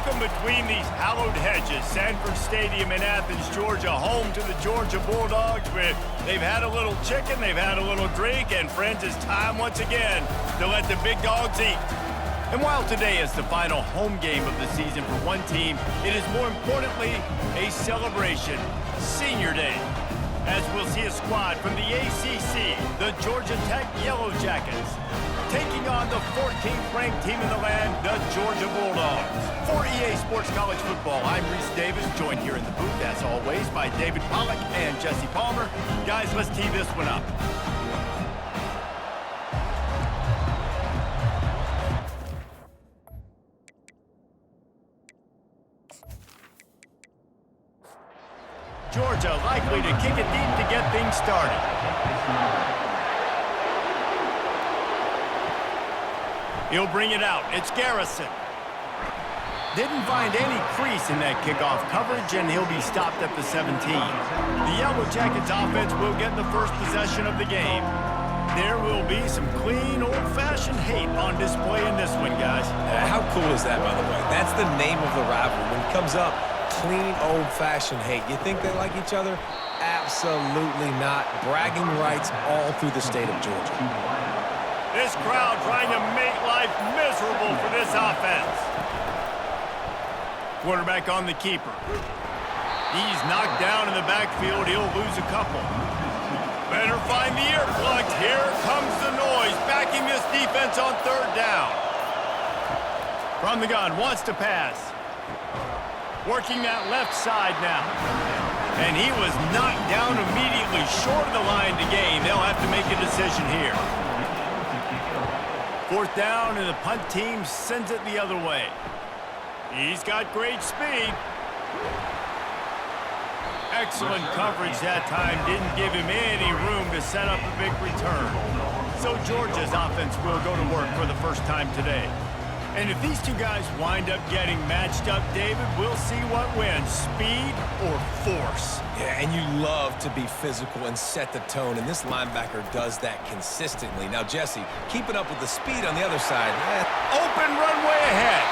Welcome between these hallowed hedges. Sanford Stadium in Athens, Georgia, home to the Georgia Bulldogs. They've had a little chicken, they've had a little drink, and friends, it's time once again to let the big dogs eat. And while today is the final home game of the season for one team, it is more importantly a celebration, Senior Day, as we'll see a squad from the ACC, the Georgia Tech Yellow Jackets, taking on the 14th ranked team in the land, the Georgia Bulldogs. For EA Sports College Football, I'm Reese Davis, joined here in the booth, as always, by David Pollack and Jesse Palmer. Guys, let's tee this one up. Georgia likely to kick it deep to get things started. He'll bring it out. It's Garrison. Didn't find any crease in that kickoff coverage, and he'll be stopped at the 17. The Yellow Jackets offense will get the first possession of the game. There will be some clean, old-fashioned hate on display in this one, guys. How cool is that, by the way? That's the name of the rivalry. When it comes up, clean, old-fashioned hate. You think they like each other? Absolutely not. Bragging rights all through the state of Georgia. This crowd trying to make life miserable for this offense. Quarterback on the keeper. He's knocked down in the backfield. He'll lose a couple. Better find the earplugs. Here comes the noise, backing this defense on third down. From the gun, wants to pass. Working that left side now. And he was knocked down immediately short of the line to gain. They'll have to make a decision here. Fourth down, and the punt team sends it the other way. He's got great speed. Excellent coverage that time. Didn't give him any room to set up a big return. So Georgia's offense will go to work for the first time today. And if these two guys wind up getting matched up, David, we'll see what wins, speed or force. Yeah, and you love to be physical and set the tone, and this linebacker does that consistently. Now, Jesse, keeping up with the speed on the other side. Open runway ahead.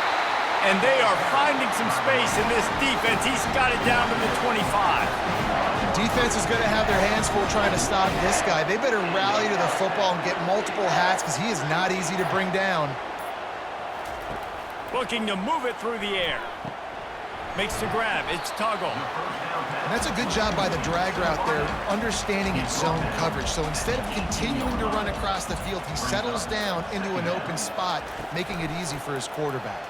And they are finding some space in this defense. He's got it down to the 25. Defense is going to have their hands full trying to stop this guy. They better rally to the football and get multiple hats because he is not easy to bring down. Looking to move it through the air. Makes the grab. It's Toggle. And that's a good job by the drag route there, understanding its zone coverage. So instead of continuing to run across the field, he settles down into an open spot, making it easy for his quarterback.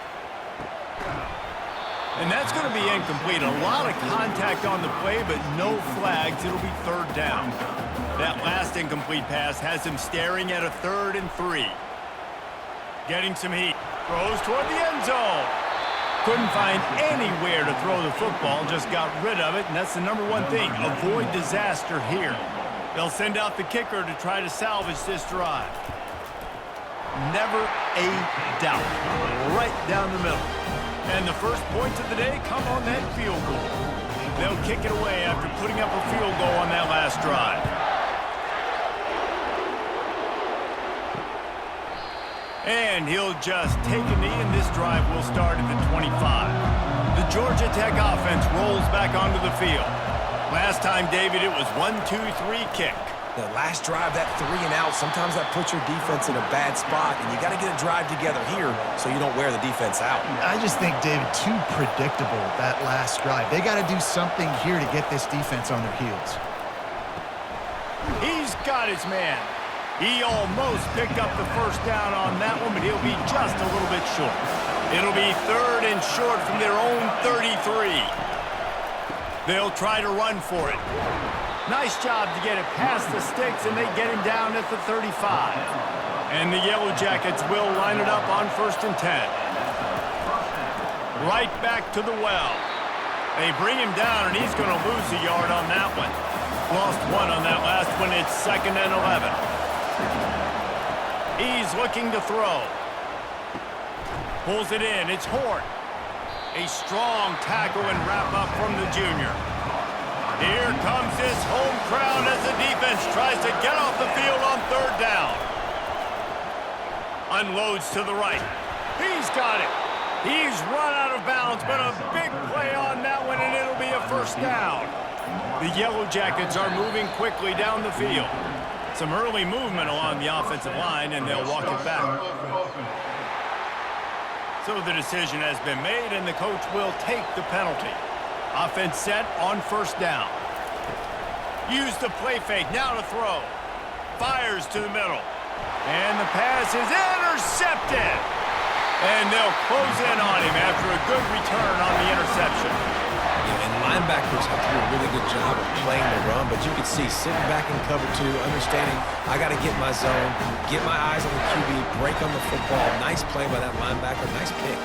And that's going to be incomplete. A lot of contact on the play, but no flags. It'll be third down. That last incomplete pass has him staring at a 3rd and 3. Getting some heat. Throws toward the end zone. Couldn't find anywhere to throw the football, just got rid of it, and that's the number one thing. Avoid disaster here. They'll send out the kicker to try to salvage this drive. Never a doubt. Right down the middle. And the first points of the day come on that field goal. They'll kick it away after putting up a field goal on that last drive. And he'll just take a knee, and this drive will start at the 25. The Georgia Tech offense rolls back onto the field. Last time, David, it was 1-2-3 kick. The last drive, that 3 and out, sometimes that puts your defense in a bad spot, and you got to get a drive together here so you don't wear the defense out. I just think, David, too predictable, that last drive. They got to do something here to get this defense on their heels. He's got his man. He almost picked up the first down on that one, but he'll be just a little bit short. It'll be 3rd and short from their own 33. They'll try to run for it. Nice job to get it past the sticks, and they get him down at the 35. And the Yellow Jackets will line it up on 1st and 10. Right back to the well. They bring him down, and he's going to lose a yard on that one. Lost 1 on that last one. It's 2nd and 11. He's looking to throw. Pulls it in. It's Hort. A strong tackle and wrap up from the junior. Here comes this home crowd as the defense tries to get off the field on 3rd down. Unloads to the right. He's got it. He's run out of bounds, but a big play on that one, and it'll be a first down. The Yellow Jackets are moving quickly down the field. Some early movement along the offensive line, and they'll walk it back. So the decision has been made, and the coach will take the penalty. Offense set on first down. Use the play fake, now to throw. Fires to the middle. And the pass is intercepted. And they'll close in on him after a good return on the interception. Yeah, and linebackers have to do a really good job of playing the run, but you can see sitting back in cover two, understanding I got to get my zone, get my eyes on the QB, break on the football. Nice play by that linebacker, nice pick.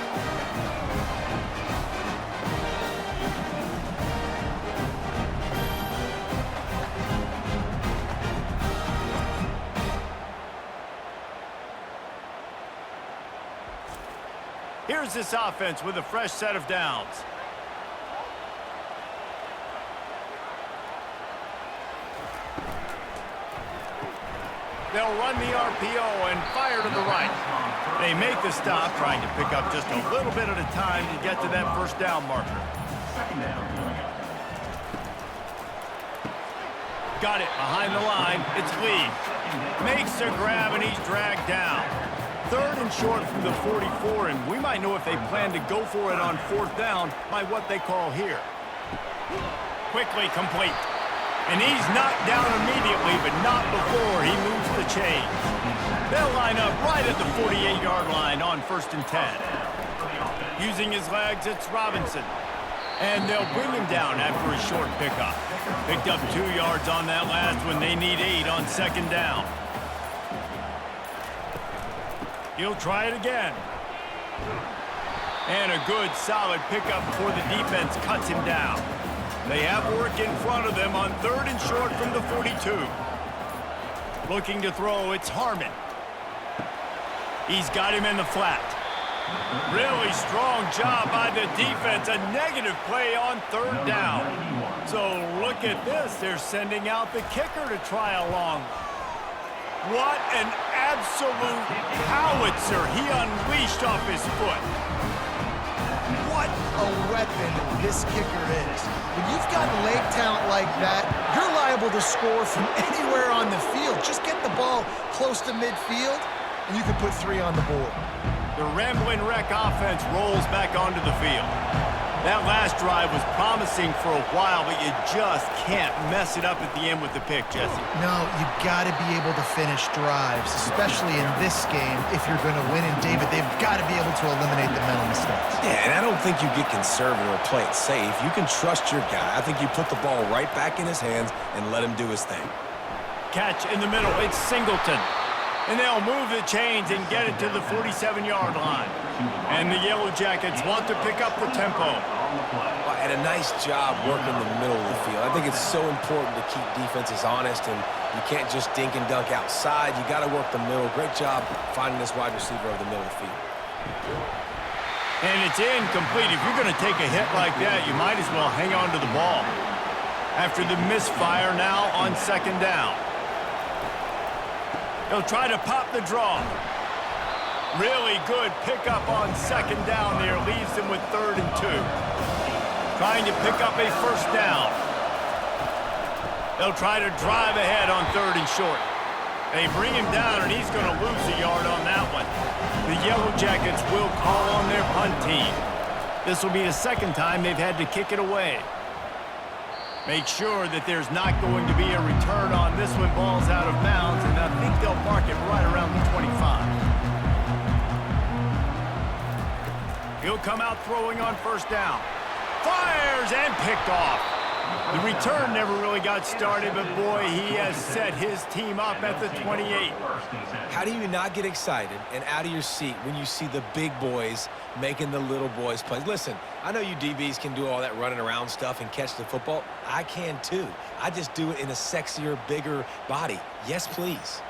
Here's this offense with a fresh set of downs. They'll run the RPO and fire to the right. They make the stop, trying to pick up just a little bit at a time to get to that first down marker. Got it behind the line. It's Lee. Makes the grab, and he's dragged down. Third and short from the 44, and we might know if they plan to go for it on fourth down by what they call here. Quickly complete. And he's knocked down immediately, but not before he moves the chain. They'll line up right at the 48-yard line on 1st and 10. Using his legs, it's Robinson. And they'll bring him down after a short pickup. Picked up 2 yards on that last one. They need 8 on 2nd down. He'll try it again. And a good, solid pickup before the defense cuts him down. They have work in front of them on 3rd and short from the 42. Looking to throw, it's Harmon. He's got him in the flat. Really strong job by the defense. A negative play on 3rd down. So look at this. They're sending out the kicker to try along. What an absolute howitzer he unleashed off his foot. What a weapon this kicker is. When you've got leg talent like that, you're liable to score from anywhere on the field. Just get the ball close to midfield, and you can put 3 on the board. The Rambling Wreck offense rolls back onto the field. That last drive was promising for a while, but you just can't mess it up at the end with the pick, Jesse. No, you got to be able to finish drives, especially in this game if you're going to win. And, David, they've got to be able to eliminate the mental mistakes. Yeah, and I don't think you get conservative or play it safe. You can trust your guy. I think you put the ball right back in his hands and let him do his thing. Catch in the middle. It's Singleton. And they'll move the chains and get it to the 47-yard line. And the Yellow Jackets want to pick up the tempo. Well, and a nice job working the middle of the field. I think it's so important to keep defenses honest, and you can't just dink and dunk outside. You got to work the middle. Great job finding this wide receiver over the middle of the field. And it's incomplete. If you're going to take a hit like that, you might as well hang on to the ball. After the misfire now on 2nd down. He'll try to pop the draw. Really good pickup on 2nd down there. Leaves them with 3rd and 2. Trying to pick up a first down. They'll try to drive ahead on 3rd and short. They bring him down, and he's going to lose a yard on that one. The Yellow Jackets will call on their punt team. This will be the 2nd time they've had to kick it away. Make sure that there's not going to be a return on this when ball's out of bounds, and I think they'll mark it right around the 25. He'll come out throwing on 1st down. Fires and picked off. The return never really got started, but boy, he has set his team up at the 28. How do you not get excited and out of your seat when you see the big boys making the little boys play? Listen, I know you DBs can do all that running around stuff and catch the football. I can too. I just do it in a sexier, bigger body. Yes, please.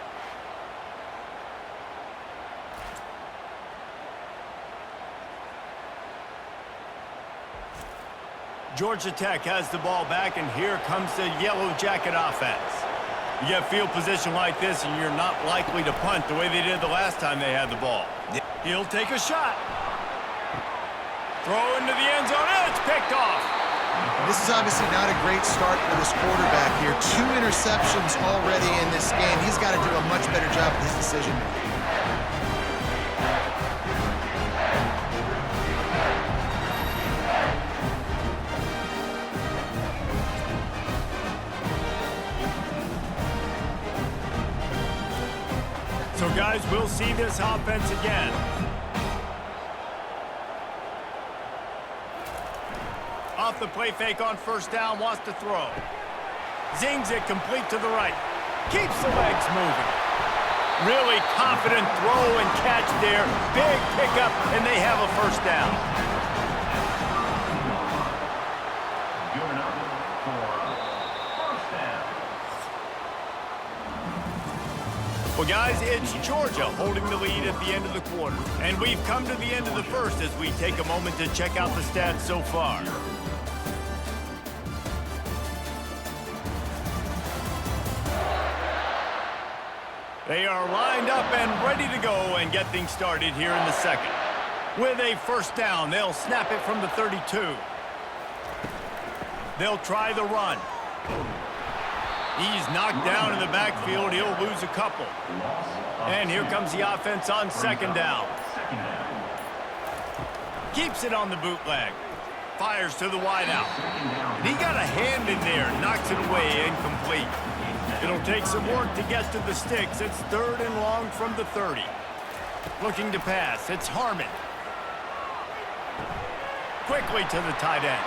Georgia Tech has the ball back, and here comes the Yellow Jacket offense. You get field position like this, and you're not likely to punt the way they did the last time they had the ball. He'll take a shot. Throw into the end zone, and it's picked off. This is obviously not a great start for this quarterback here. 2 interceptions already in this game. He's got to do a much better job with his decision-making. So, guys, we'll see this offense again. Off the play fake on first down, wants to throw. Zings it complete to the right. Keeps the legs moving. Really confident throw and catch there. Big pickup, and they have a first down. Well, guys, it's Georgia holding the lead at the end of the quarter. And we've come to the end of the first as we take a moment to check out the stats so far. They are lined up and ready to go and get things started here in the second. With a first down, they'll snap it from the 32. They'll try the run. He's knocked down in the backfield. He'll lose a couple. And here comes the offense on second down. Keeps it on the bootleg. Fires to the wideout. He got a hand in there. Knocks it away, incomplete. It'll take some work to get to the sticks. It's 3rd and long from the 30. Looking to pass. It's Harmon. Quickly to the tight end.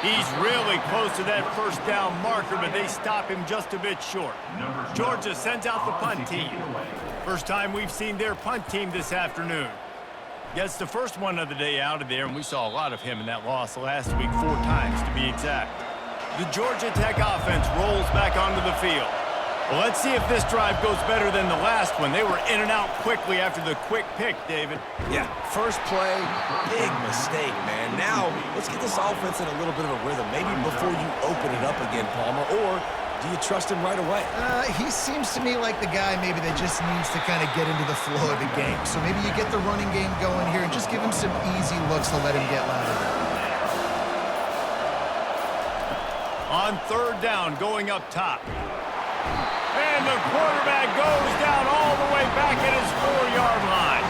He's really close to that first down marker, but they stop him just a bit short. Georgia sends out the punt team. First time we've seen their punt team this afternoon. Gets the first one of the day out of there, and we saw a lot of him in that loss last week, 4 times to be exact. The Georgia Tech offense rolls back onto the field. Well, let's see if this drive goes better than the last one. They were in and out quickly after the quick pick, David. Yeah, first play, big mistake, man. Now, let's get this offense in a little bit of a rhythm. Maybe before you open it up again, Palmer, or do you trust him right away? He seems to me like the guy maybe that just needs to kind of get into the flow of the game. So maybe you get the running game going here and just give him some easy looks to let him get louder. On 3rd down, going up top. And the quarterback goes down all the way back at his 4-yard line.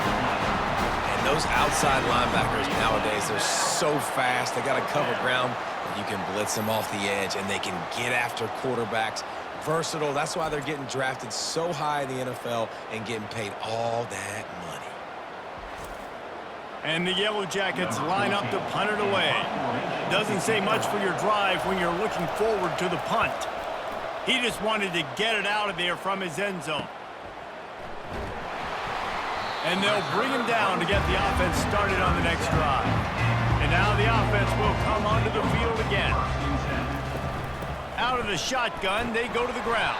And those outside linebackers nowadays, they're so fast. They got to cover ground. You can blitz them off the edge, and they can get after quarterbacks. Versatile. That's why they're getting drafted so high in the NFL and getting paid all that money. And the Yellow Jackets line up to punt it away. Doesn't say much for your drive when you're looking forward to the punt. He just wanted to get it out of there from his end zone. And they'll bring him down to get the offense started on the next drive. And now the offense will come onto the field again. Out of the shotgun, they go to the ground.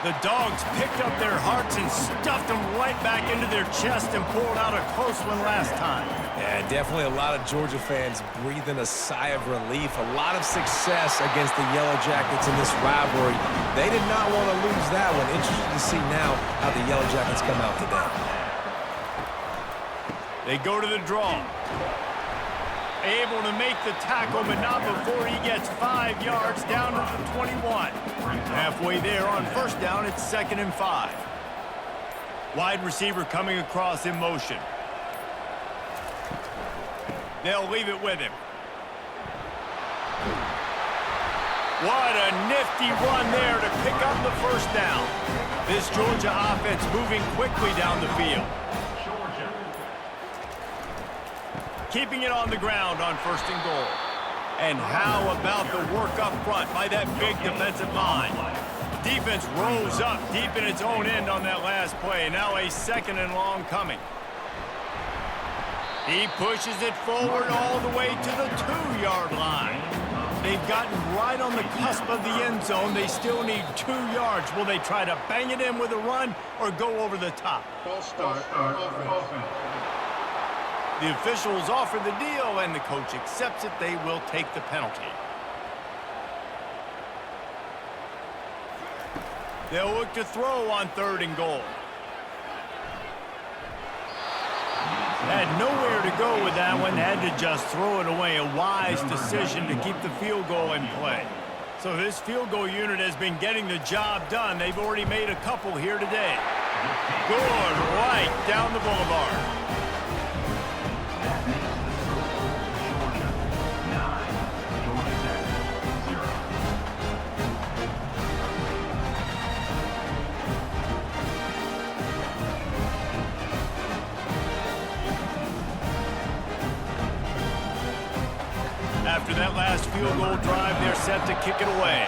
The Dogs picked up their hearts and stuffed them right back into their chest and pulled out a close one last time. Yeah, definitely a lot of Georgia fans breathing a sigh of relief. A lot of success against the Yellow Jackets in this rivalry. They did not want to lose that one. Interesting to see now how the Yellow Jackets come out today. They go to the draw. Able to make the tackle, but not before he gets 5 yards down to the 21. Halfway there on first down, it's 2nd and 5. Wide receiver coming across in motion. They'll leave it with him. What a nifty run there to pick up the first down. This Georgia offense moving quickly down the field. Keeping it on the ground on 1st and goal. And how about the work up front by that big defensive line? Defense rose up deep in its own end on that last play. Now a 2nd and long coming. He pushes it forward all the way to the 2-yard line. They've gotten right on the cusp of the end zone. They still need 2 yards. Will they try to bang it in with a run or go over the top? False start. Offense. The officials offer the deal, and the coach accepts it. They will take the penalty. They'll look to throw on 3rd and goal. Had nowhere to go with that one, had to just throw it away. A wise decision to keep the field goal in play. So this field goal unit has been getting the job done. They've already made a couple here today. Good, right down the boulevard. After that last field goal drive, they're set to kick it away.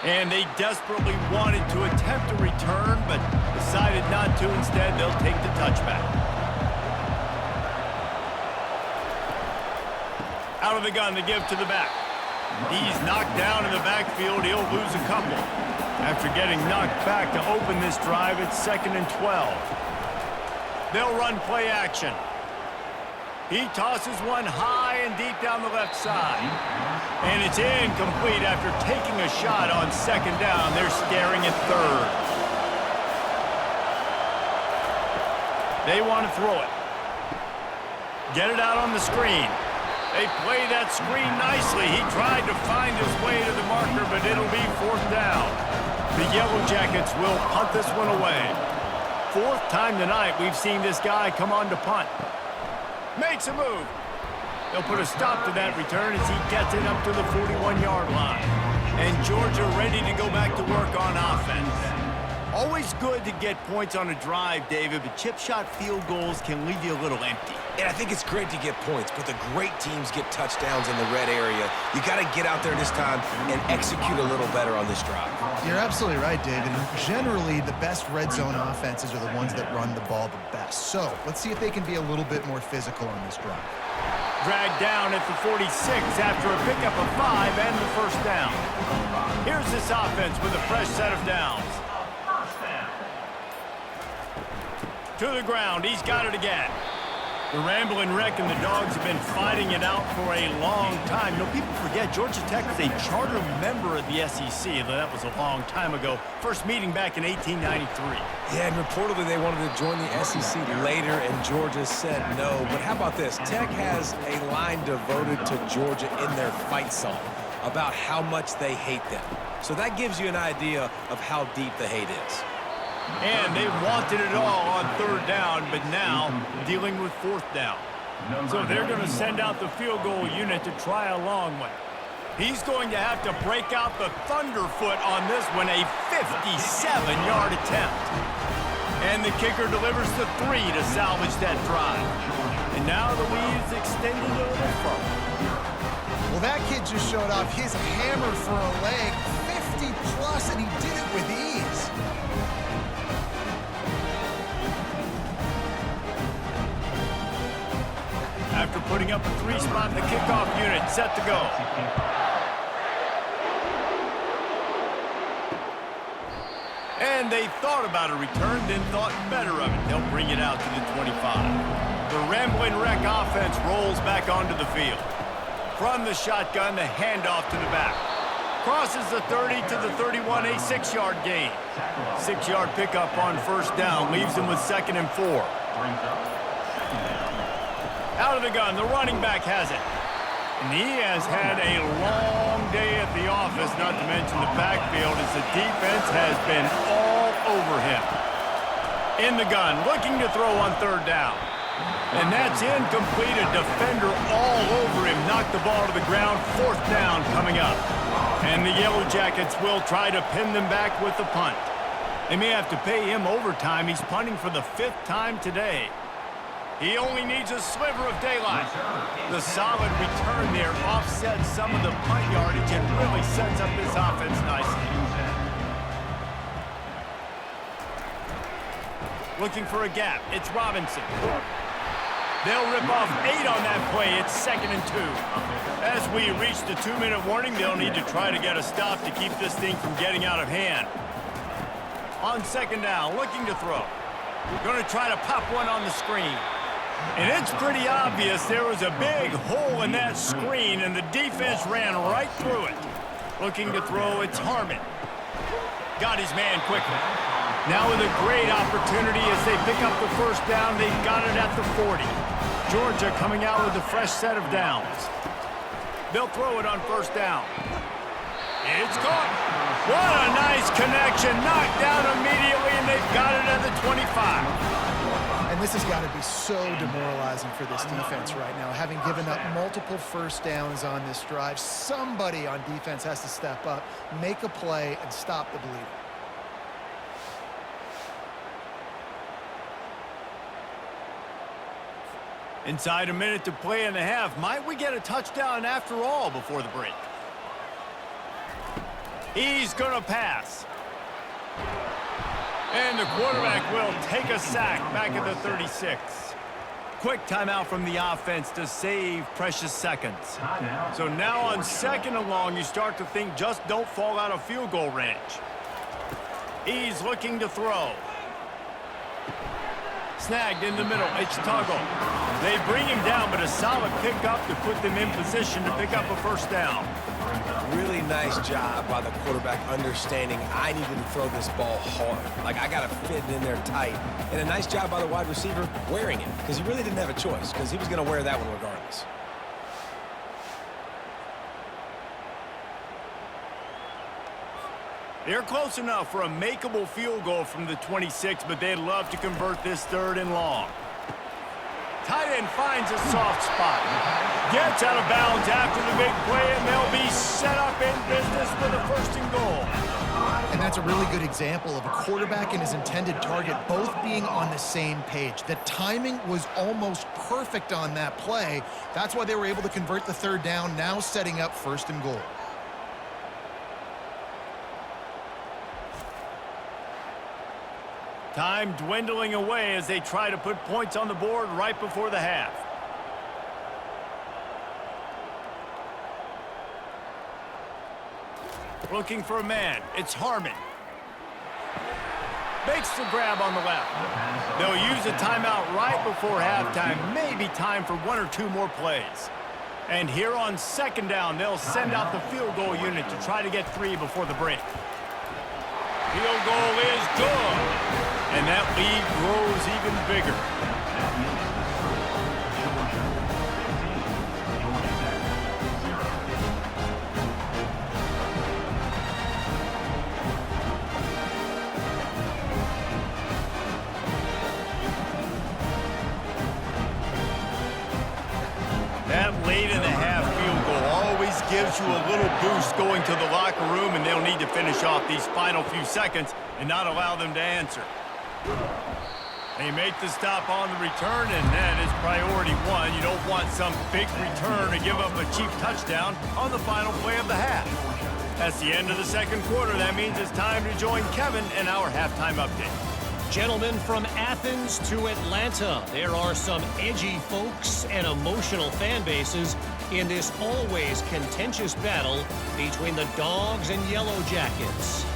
And they desperately wanted to attempt a return, but decided not to. Instead, they'll take the touchback. Out of the gun, the give to the back. He's knocked down in the backfield. He'll lose a couple. After getting knocked back to open this drive, it's 2nd and 12. They'll run play action. He tosses one high and deep down the left side. And it's incomplete after taking a shot on 2nd down. They're staring at 3rd. They want to throw it. Get it out on the screen. They play that screen nicely. He tried to find his way to the marker, but it'll be 4th down. The Yellow Jackets will punt this one away. 4th time tonight we've seen this guy come on to punt. Makes a move. They'll put a stop to that return as he gets it up to the 41-yard line. And Georgia ready to go back to work on offense. Always good to get points on a drive, David, but chip shot field goals can leave you a little empty. And I think it's great to get points, but the great teams get touchdowns in the red area. You got to get out there this time and execute a little better on this drive. You're absolutely right, David. Generally, the best red zone offenses are the ones that run the ball the best. So let's see if they can be a little bit more physical on this drive. Dragged down at the 46 after a pickup of 5 and the 1st down. Here's this offense with a fresh set of downs. To the ground, he's got it again. The Rambling Wreck and the Dogs have been fighting it out for a long time. You know, people forget Georgia Tech is a charter member of the SEC. That was a long time ago. First meeting back in 1893. Yeah, and reportedly they wanted to join the SEC later, and Georgia said no. But how about this? Tech has a line devoted to Georgia in their fight song about how much they hate them. So that gives you an idea of how deep the hate is. And they wanted it all on 3rd down, but now dealing with 4th down. So they're going to send out the field goal unit to try a long one. He's going to have to break out the thunderfoot on this one, a 57-yard attempt. And the kicker delivers the 3 to salvage that drive. And now the lead's extended a little further. Well, that kid just showed off his hammer for a leg, 50-plus, and he did it with ease. After putting up a 3-spot in the kickoff unit, set to go. And they thought about a return, then thought better of it. They'll bring it out to the 25. The Rambling Wreck offense rolls back onto the field. From the shotgun, the handoff to the back. Crosses the 30 to the 31, a 6-yard gain. 6-yard pickup on 1st down, leaves them with 2nd and 4. Out of the gun, the running back has it. And he has had a long day at the office, not to mention the backfield, as the defense has been all over him. In the gun, looking to throw on 3rd down. And that's incomplete. A defender all over him. Knocked the ball to the ground. 4th down coming up. And the Yellow Jackets will try to pin them back with the punt. They may have to pay him overtime. He's punting for the 5th time today. He only needs a sliver of daylight. The solid return there offsets some of the punt yardage and really sets up this offense nicely. Looking for a gap. It's Robinson. They'll rip off 8 on that play. It's 2nd and 2. As we reach the 2-minute warning, they'll need to try to get a stop to keep this thing from getting out of hand. On 2nd down, looking to throw. Going to try to pop one on the screen. And it's pretty obvious there was a big hole in that screen, and the defense ran right through it. Looking to throw, it's Harmon. Got his man quickly. Now with a great opportunity as they pick up the first down. They've got it at the 40. Georgia coming out with a fresh set of downs. They'll throw it on first down. It's caught. What a nice connection. Knocked down immediately, and they've got it at the 25. And this has got to be so demoralizing for this defense right now. Having given up multiple first downs on this drive, somebody on defense has to step up, make a play, and stop the bleeding. Inside a minute to play and a half. Might we get a touchdown after all before the break? He's going to pass. And the quarterback will take a sack back at the 36. Quick timeout from the offense to save precious seconds. So now on second and long, you start to think just don't fall out of field goal range. He's looking to throw. Snagged in the middle. It's Tuggle. They bring him down, but a solid pickup to put them in position to pick up a first down. Really nice job by the quarterback understanding I need to throw this ball hard. Like, I got to fit it in there tight. And a nice job by the wide receiver wearing it, because he really didn't have a choice, because he was going to wear that one regardless. They're close enough for a makeable field goal from the 26, but they'd love to convert this third and long. Tight end finds a soft spot. Gets out of bounds after the big play, and they'll be set up in business for the first and goal. And that's a really good example of a quarterback and his intended target both being on the same page. The timing was almost perfect on that play. That's why they were able to convert the third down, now setting up first and goal. Time dwindling away as they try to put points on the board right before the half. Looking for a man. It's Harmon. Makes the grab on the left. They'll use a timeout right before halftime. Maybe time for one or two more plays. And here on second down, they'll send out the field goal unit to try to get 3 before the break. Field goal is good. And that lead grows even bigger. That late in the half field goal always gives you a little boost going to the locker room, and they'll need to finish off these final few seconds and not allow them to answer. They make the stop on the return, and that is priority one. You don't want some big return to give up a cheap touchdown on the final play of the half. That's the end of the second quarter. That means it's time to join Kevin in our halftime update. Gentlemen, from Athens to Atlanta, there are some edgy folks and emotional fan bases in this always contentious battle between the Dogs and Yellow Jackets.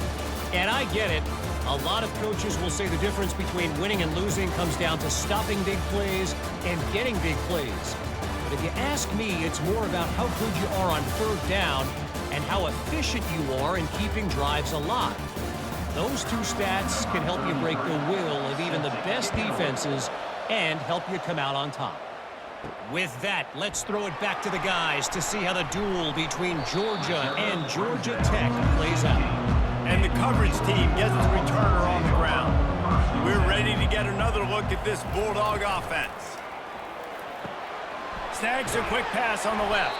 And I get it. A lot of coaches will say the difference between winning and losing comes down to stopping big plays and getting big plays. But if you ask me, it's more about how good you are on third down and how efficient you are in keeping drives alive. Those two stats can help you break the will of even the best defenses and help you come out on top. With that, let's throw it back to the guys to see how the duel between Georgia and Georgia Tech plays out. And the coverage team gets the returner on the ground. We're ready to get another look at this Bulldog offense. Snags a quick pass on the left.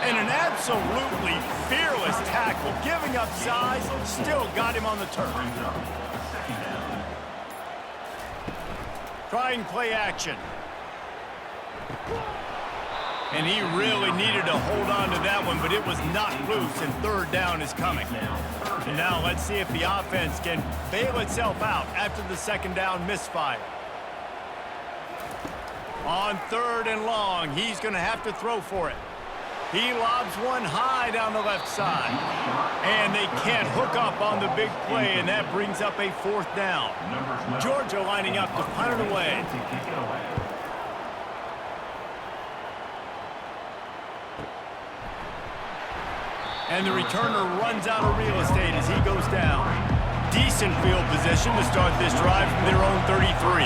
And an absolutely fearless tackle, giving up size, still got him on the turf. Trying play action. And he really needed to hold on to that one, but it was not loose, and third down is coming. And now let's see if the offense can bail itself out after the second down misfire. On third and long, he's going to have to throw for it. He lobs one high down the left side. And they can't hook up on the big play, and that brings up a fourth down. Georgia lining up to punt it away. And the returner runs out of real estate as he goes down. decent field position to start this drive from their own 33.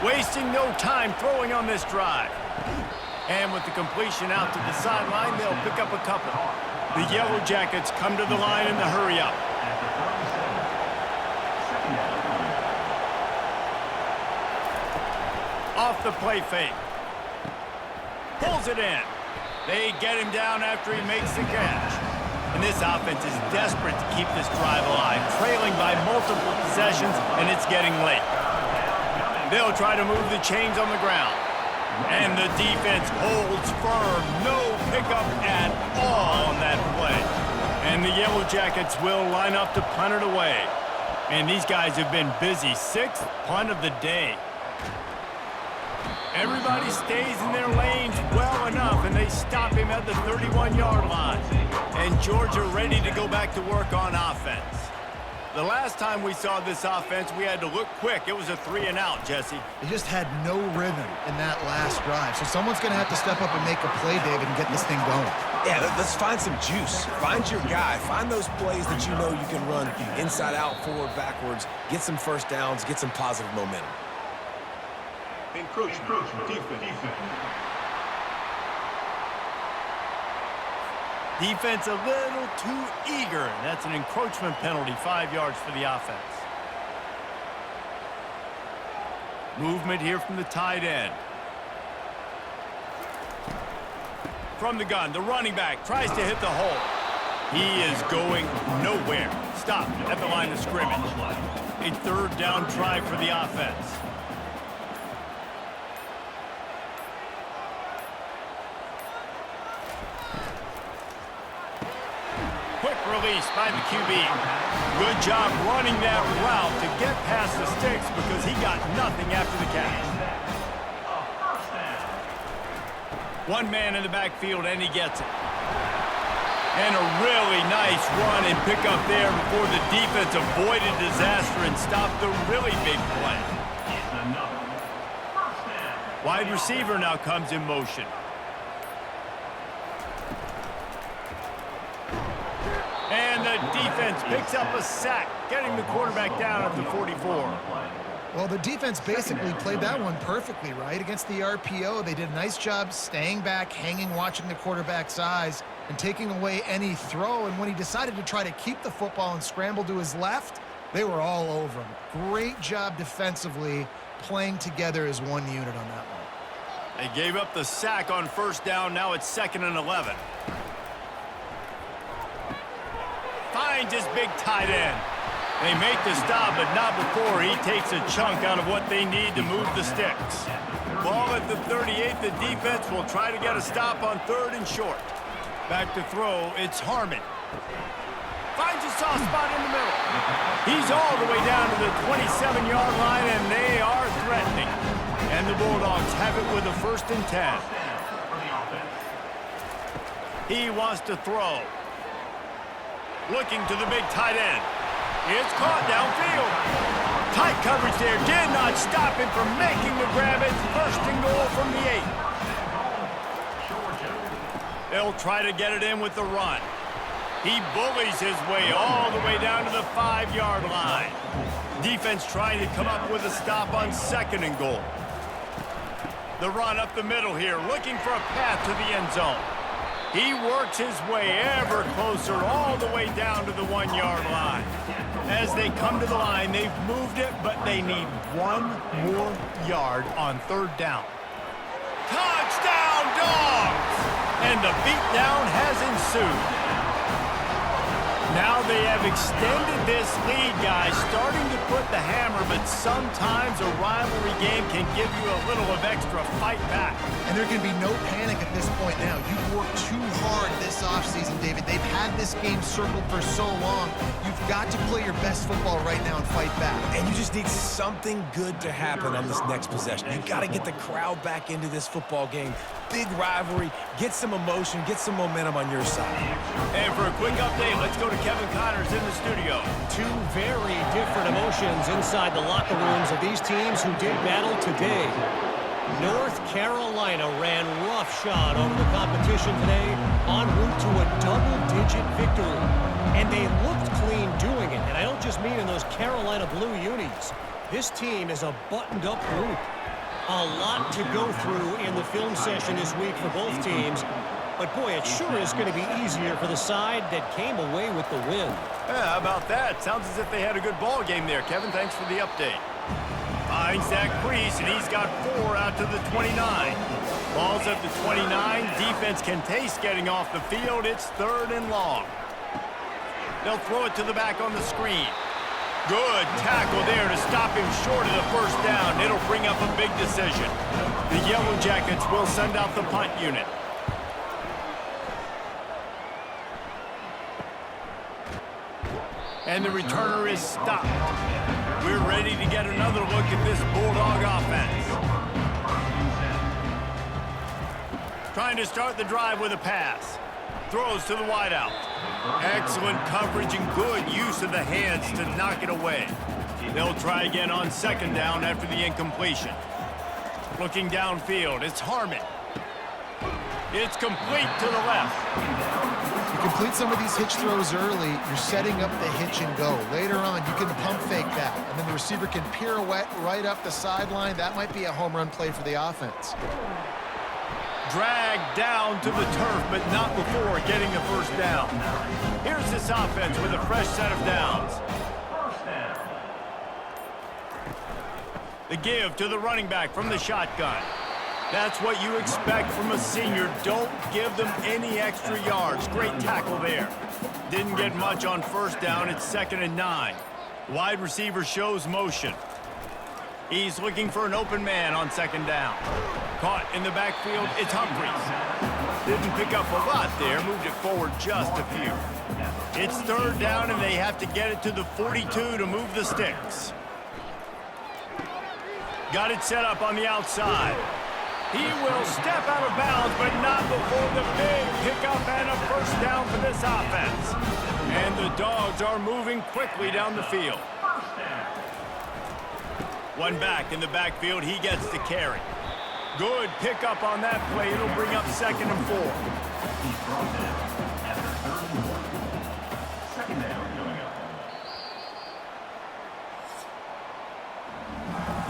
Wasting no time throwing on this drive. And with the completion out to the sideline, they'll pick up a couple. The Yellow Jackets come to the line in the hurry-up. Off the play fake. Pulls it in. They get him down after he makes the catch. And this offense is desperate to keep this drive alive, trailing by multiple possessions, and it's getting late. They'll try to move the chains on the ground. And the defense holds firm. No pickup at all on that play. And the Yellow Jackets will line up to punt it away. And these guys have been busy. 6th punt of the day. Everybody stays in their lanes well enough, and they stop him at the 31-yard line. And Georgia ready to go back to work on offense. The last time we saw this offense, we had to look quick. It was a 3-and-out, Jesse. They just had no rhythm in that last drive. So someone's going to have to step up and make a play, David, and get this thing going. Yeah, let's find some juice. Find your guy. Find those plays that you know you can run inside out, forward, backwards. Get some first downs. Get some positive momentum. Encroachment, defense. Defense a little too eager. That's an encroachment penalty, 5 yards for the offense. Movement here from the tight end. From the gun, the running back tries to hit the hole. He is going nowhere. Stopped at the line of scrimmage. A 3rd down try for the offense. Quick release by the QB. Good job running that route to get past the sticks because he got nothing after the catch. One man in the backfield, and he gets it. And a really nice run and pick up there before the defense avoided disaster and stopped the really big play. Wide receiver now comes in motion. And the defense picks up a sack, getting the quarterback down at the 44. Well, the defense basically played that one perfectly, right? Against the RPO, they did a nice job staying back, hanging, watching the quarterback's eyes, and taking away any throw. And when he decided to try to keep the football and scramble to his left, they were all over him. Great job defensively, playing together as one unit on that one. They gave up the sack on 1st down. Now it's 2nd and 11. Finds his big tight end. They make the stop, but not before he takes a chunk out of what they need to move the sticks. Ball at the 38. The defense will try to get a stop on 3rd and short. Back to throw. It's Harmon. Finds a soft spot in the middle. He's all the way down to the 27-yard line, and they are threatening. And the Bulldogs have it with a 1st and 10. He wants to throw. Looking to the big tight end. It's caught downfield. Tight coverage there. Did not stop him from making the grab. It's 1st and goal from the 8. They'll try to get it in with the run. He bullies his way all the way down to the 5-yard line. Defense trying to come up with a stop on 2nd and goal. The run up the middle here, looking for a path to the end zone. He works his way ever closer all the way down to the 1-yard line. As they come to the line, they've moved it, but they need 1 more yard on 3rd down. Touchdown, Dogs! And the beatdown has ensued. Now they have extended this lead, guys, starting to put the hammer, but sometimes a rivalry game can give you a little of extra fight back. And there can be no panic at this point now. You've worked too hard this offseason, David. They've had this game circled for so long. You've got to play your best football right now and fight back. And you just need something good to happen on this next possession. You've got to get the crowd back into this football game. Big rivalry. Get some emotion. Get some momentum on your side. And for a quick update, let's go to Kevin Connors in the studio. 2 very different emotions inside the locker rooms of these teams who did battle today. North Carolina ran roughshod over the competition today en route to a double-digit victory. And they looked clean doing it. And I don't just mean in those Carolina blue unis. This team is a buttoned-up group. A lot to go through in the film session this week for both teams. But, boy, it sure is going to be easier for the side that came away with the win. Yeah, how about that? Sounds as if they had a good ball game there, Kevin. Thanks for the update. Finds that crease, and he's got 4 out to the 29. Ball's up to 29. Defense can taste getting off the field. It's 3rd and long. They'll throw it to the back on the screen. Good tackle there to stop him short of the first down. It'll bring up a big decision. The Yellow Jackets will send out the punt unit. And the returner is stopped. We're ready to get another look at this Bulldog offense. Trying to start the drive with a pass. Throws to the wideout. Excellent coverage and good use of the hands to knock it away. They'll try again on 2nd down after the incompletion. Looking downfield, it's Harmon. It's complete to the left. You complete some of these hitch throws early, you're setting up the hitch and go. Later on, you can pump fake that, and then the receiver can pirouette right up the sideline. That might be a home run play for the offense. Dragged down to the turf, but not before getting the first down. Here's this offense with a fresh set of downs. The give to the running back from the shotgun. That's what you expect from a senior. Don't give them any extra yards. Great tackle there. Didn't get much on 1st down. It's 2nd and 9. Wide receiver shows motion. He's looking for an open man on 2nd down. Caught in the backfield, it's Humphries. Didn't pick up a lot there, moved it forward just a few. It's 3rd down, and they have to get it to the 42 to move the sticks. Got it set up on the outside. He will step out of bounds, but not before the big pickup and a first down for this offense. And the Dogs are moving quickly down the field. One back in the backfield, he gets the carry. Good pickup on that play. It'll bring up 2nd and 4.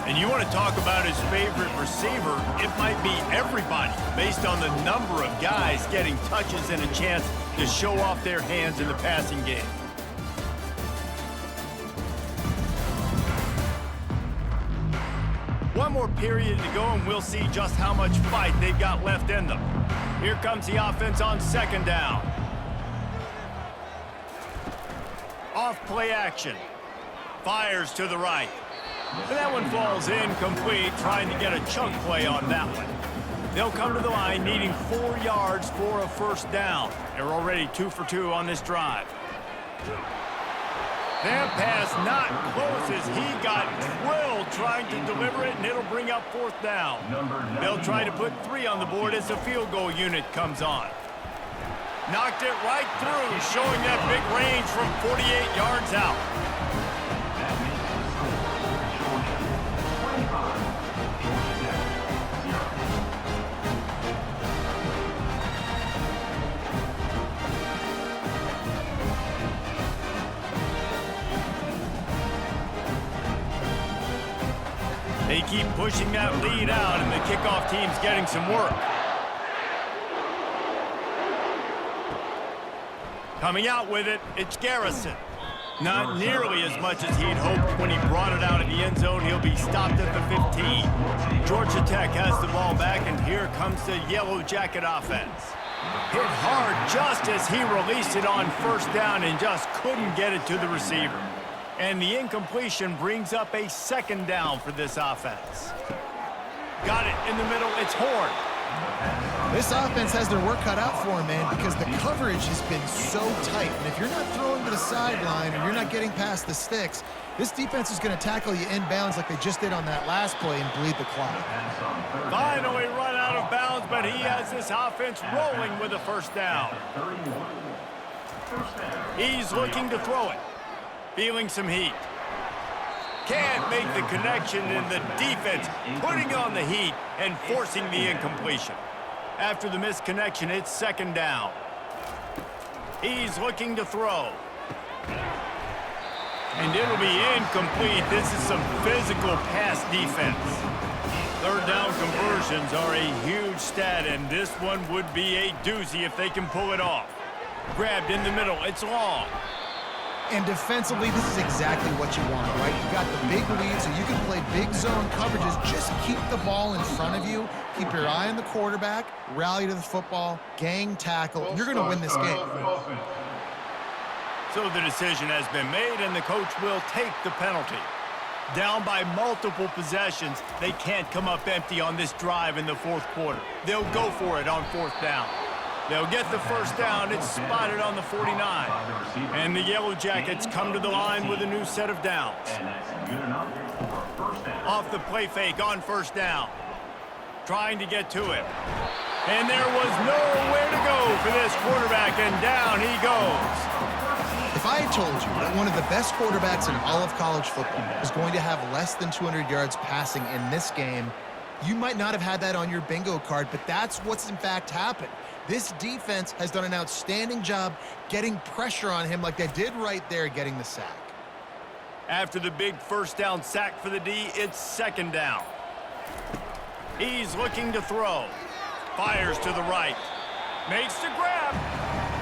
And you want to talk about his favorite receiver, it might be everybody based on the number of guys getting touches and a chance to show off their hands in the passing game. One more period to go, and we'll see just how much fight they've got left in them. Here comes the offense on 2nd down. Off play action. Fires to the right. And that one falls incomplete, trying to get a chunk play on that one. They'll come to the line needing 4 yards for a first down. They're already 2 for 2 on this drive. That pass not close as he got drilled trying to deliver it, and it'll bring up 4th down. They'll try to put 3 on the board as the field goal unit comes on. Knocked it right through, showing that big range from 48 yards out. They keep pushing that lead out, and the kickoff team's getting some work. Coming out with it, it's Garrison. Not nearly as much as he'd hoped when he brought it out of the end zone. He'll be stopped at the 15. Georgia Tech has the ball back, and here comes the Yellow Jacket offense. Hit hard just as he released it on 1st down and just couldn't get it to the receiver. And the incompletion brings up a 2nd down for this offense. Got it in the middle. It's Horn. This offense has their work cut out for them, man, because the coverage has been so tight. And if you're not throwing to the sideline or you're not getting past the sticks, this defense is going to tackle you inbounds like they just did on that last play and bleed the clock. Finally run out of bounds, but he has this offense rolling with a first down. He's looking to throw it. Feeling some heat. Can't make the connection, and the defense putting on the heat and forcing the incompletion. After the missed connection, it's second down. He's looking to throw. And it'll be incomplete. This is some physical pass defense. Third down conversions are a huge stat, and this one would be a doozy if they can pull it off. Grabbed in the middle. It's long. And defensively, this is exactly what you want, right? You got the big lead, so you can play big zone coverages. Just keep the ball in front of you. Keep your eye on the quarterback. Rally to the football. Gang tackle. And you're going to win this game. So the decision has been made, and the coach will take the penalty. Down by multiple possessions, they can't come up empty on this drive in the fourth quarter. They'll go for it on fourth down. They'll get the first down. It's spotted on the 49. And the Yellow Jackets come to the line with a new set of downs. Off the play fake on first down. Trying to get to it. And there was nowhere to go for this quarterback, and down he goes. If I had told you that one of the best quarterbacks in all of college football was going to have less than 200 yards passing in this game, you might not have had that on your bingo card, but that's what's in fact happened. This defense has done an outstanding job getting pressure on him like they did right there, getting the sack. After the big first down sack for the D, it's second down. He's looking to throw. Fires to the right. Makes the grab.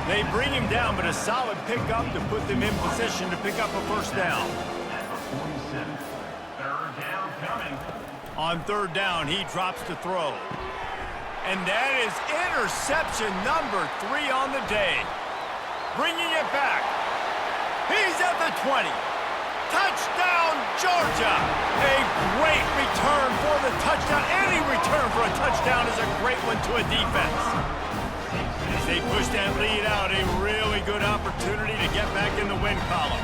They bring him down, but a solid pickup to put them in position to pick up a first down. On third down, he drops to throw. And that is interception number 3 on the day. Bringing it back. He's at the 20. Touchdown, Georgia. A great return for the touchdown. Any return for a touchdown is a great one to a defense. As they push that lead out, a really good opportunity to get back in the win column.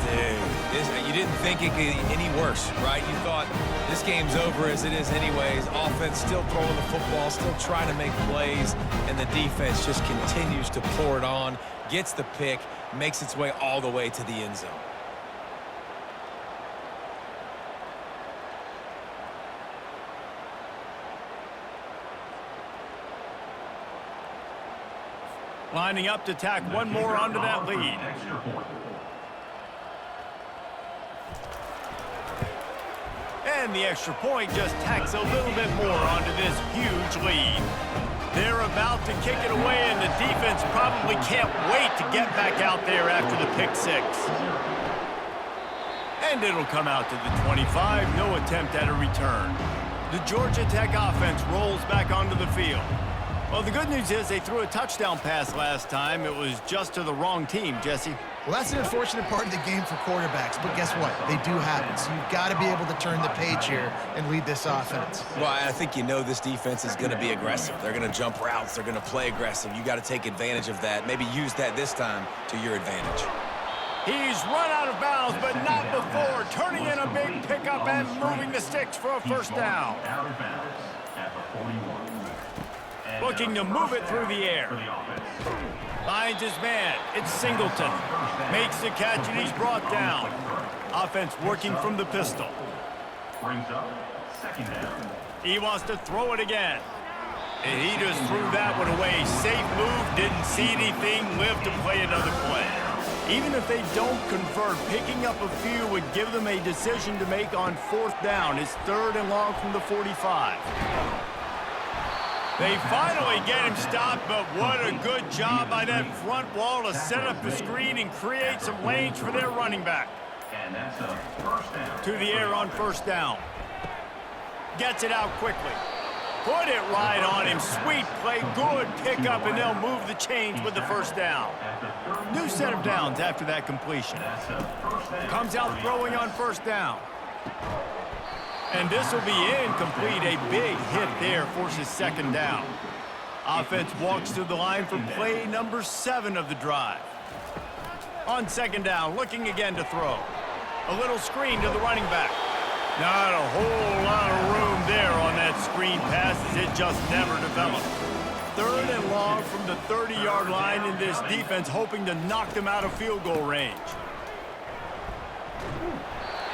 Dude, you didn't think it could get any worse, right? You thought this game's over as it is anyways. Offense still throwing the football, still trying to make plays, and the defense just continues to pour it on, gets the pick, makes its way all the way to the end zone. Lining up to tack one more onto that lead. And the extra point just tacks a little bit more onto this huge lead. They're about to kick it away, and the defense probably can't wait to get back out there after the pick six. And it'll come out to the 25, no attempt at a return. The Georgia Tech offense rolls back onto the field. Well, the good news is they threw a touchdown pass last time. It was just to the wrong team, Jesse. Well, that's an unfortunate part of the game for quarterbacks, but guess what? They do happen, so you've got to be able to turn the page here and lead this offense. Well, I think you know this defense is going to be aggressive. They're going to jump routes. They're going to play aggressive. You got to take advantage of that. Maybe use that this time to your advantage. He's run out of bounds, but not before. Turning in a big pickup and moving the sticks for a first down. Looking to move it through the air. Finds his man. It's Singleton. Makes the catch, and he's brought down. Offense working from the pistol. Brings up second down. He wants to throw it again. And he just threw that one away. Safe move, didn't see anything, lived to play another play. Even if they don't convert, picking up a few would give them a decision to make on fourth down. It's third and long from the 45. They finally get him stopped, but what a good job by that front wall to set up the screen and create some lanes for their running back. And that's a first down. To the air on first down. Gets it out quickly. Put it right on him. Sweet play, good pickup, and they'll move the chains with the first down. New set of downs after that completion. Comes out throwing on first down. And this will be incomplete. A big hit there forces second down. Offense walks to the line for play number 7 of the drive. On second down, looking again to throw. A little screen to the running back. Not a whole lot of room there on that screen pass as it just never developed. Third and long from the 30-yard line, in this defense hoping to knock them out of field goal range.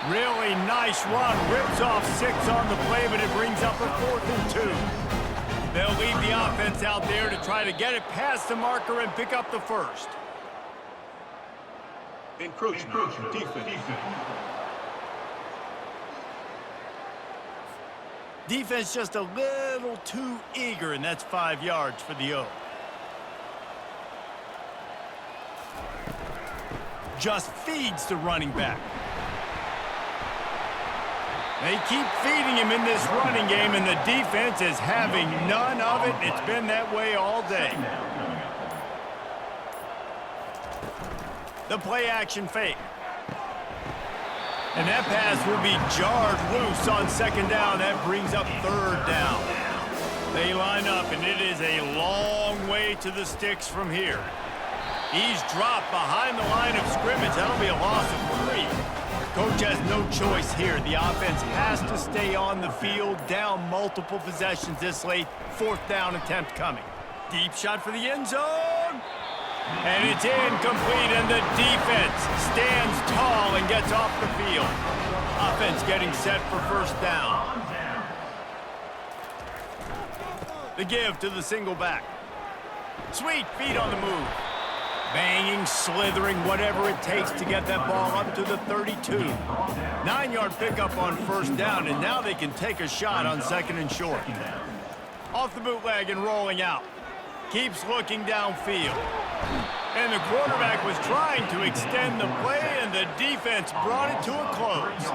Really nice run. Rips off 6 on the play, but it brings up a 4th and 2. They'll leave the offense out there to try to get it past the marker and pick up the first. Encroachment. Defense. Defense just a little too eager, and that's 5 yards for the O. Just feeds the running back. They keep feeding him in this running game, and the defense is having none of it. It's been that way all day. The play-action fake. And that pass will be jarred loose on 2nd down. That brings up 3rd down. They line up, and it is a long way to the sticks from here. He's dropped behind the line of scrimmage. That'll be a loss of 3. Coach has no choice here. The offense has to stay on the field, down multiple possessions this late. 4th down attempt coming. Deep shot for the end zone. And it's incomplete, and the defense stands tall and gets off the field. Offense getting set for 1st down. The give to the single back. Sweet feet on the move. Banging, slithering, whatever it takes to get that ball up to the 32. 9-yard pickup on 1st down, and now they can take a shot on 2nd and short. Off the bootleg and rolling out. Keeps looking downfield. And the quarterback was trying to extend the play, and the defense brought it to a close.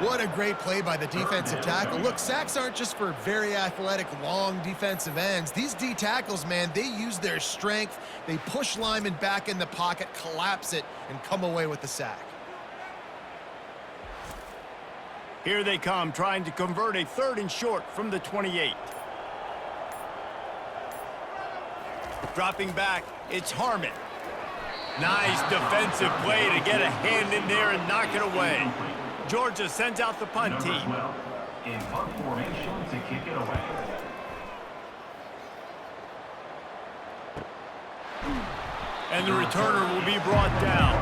What a great play by the defensive tackle. Look, sacks aren't just for very athletic, long defensive ends. These D tackles, man, they use their strength. They push linemen back in the pocket, collapse it, and come away with the sack. Here they come, trying to convert a 3rd and short from the 28. Dropping back, it's Harmon. Nice defensive play to get a hand in there and knock it away. Georgia sends out the punt team. In punt formation to kick it away. And the returner will be brought down.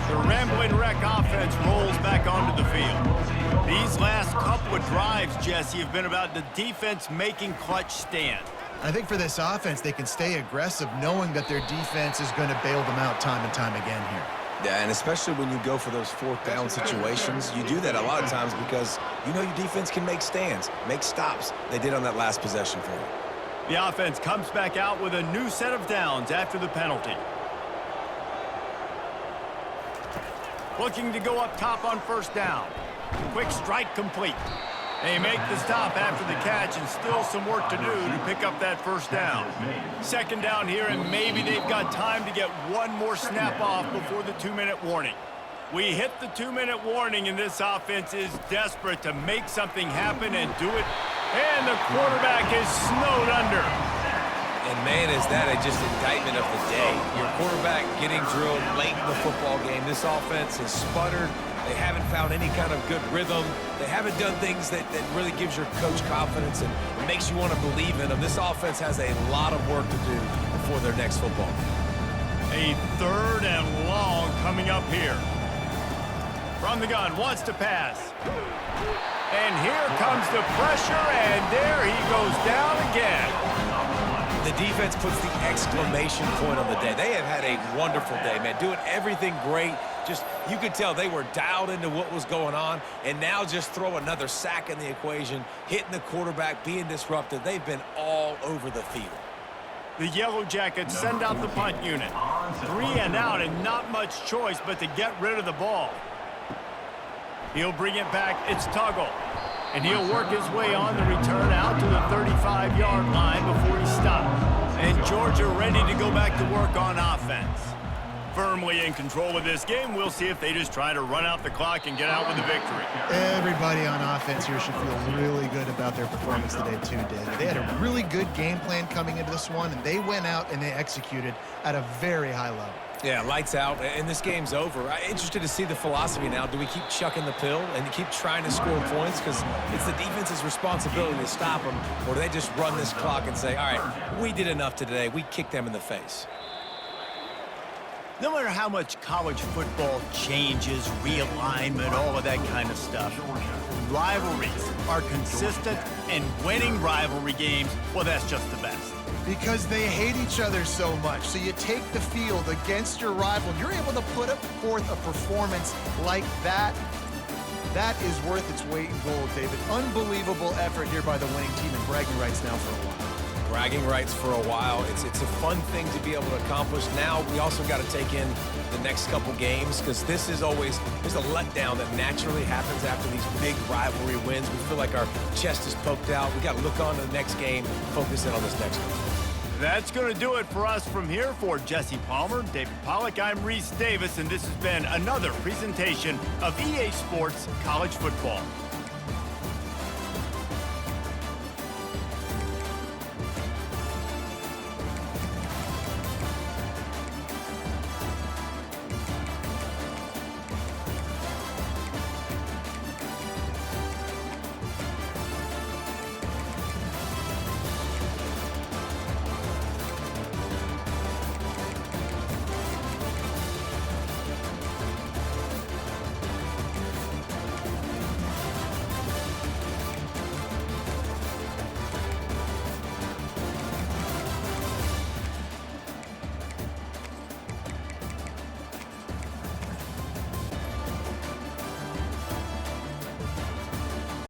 The Rambling Wreck offense rolls back onto the field. These last couple of drives, Jesse, have been about the defense making clutch stand. I think for this offense, they can stay aggressive knowing that their defense is going to bail them out time and time again here. Yeah, and especially when you go for those 4th down situations, you do that a lot of times because you know your defense can make stands, make stops. They did on that last possession for you. The offense comes back out with a new set of downs after the penalty. Looking to go up top on 1st down. Quick strike complete. They make the stop after the catch, and still some work to do to pick up that 1st down. 2nd down here, and maybe they've got time to get one more snap off before the 2-minute warning. We hit the 2-minute warning, and this offense is desperate to make something happen and do it. And the quarterback is snowed under. And man, is that just indictment of the day. Your quarterback getting drilled late in the football game. This offense has sputtered. They haven't found any kind of good rhythm. They haven't done things that really gives your coach confidence and makes you want to believe in them. This offense has a lot of work to do before their next football. A 3rd and long coming up here. From the gun, wants to pass. And here comes the pressure, and there he goes down again. The defense puts the exclamation point on the day. They have had a wonderful day, man, doing everything great. Just, you could tell they were dialed into what was going on, and now just throw another sack in the equation, hitting the quarterback, being disruptive. They've been all over the field. The Yellow Jackets send out the punt unit. 3 and out, and not much choice but to get rid of the ball. He'll bring it back. It's Tuggle. And he'll work his way on the return out to the 35-yard line before he stops. And Georgia ready to go back to work on offense. Firmly in control of this game. We'll see if they just try to run out the clock and get out with a victory. Everybody on offense here should feel really good about their performance today, too, David. They had a really good game plan coming into this one, and they went out and they executed at a very high level. Yeah, lights out, and this game's over. I'm interested to see the philosophy now. Do we keep chucking the pill and keep trying to score points? Because it's the defense's responsibility to stop them, or do they just run this clock and say, all right, we did enough today. We kicked them in the face. No matter how much college football changes, realignment, all of that kind of stuff, rivalries are consistent, and winning rivalry games, well, that's just the best. Because they hate each other so much. So you take the field against your rival, and you're able to put forth a performance like that. That is worth its weight in gold, David. Unbelievable effort here by the winning team, and bragging rights now for a while. Bragging rights for a while. It's a fun thing to be able to accomplish. Now we also got to take in the next couple games, because this is always, there's a letdown that naturally happens after these big rivalry wins. We feel like our chest is poked out. We got to look on to the next game, focus in on this next one. That's going to do it for us from here. For Jesse Palmer, David Pollack, I'm Reese Davis, and this has been another presentation of EA Sports College Football.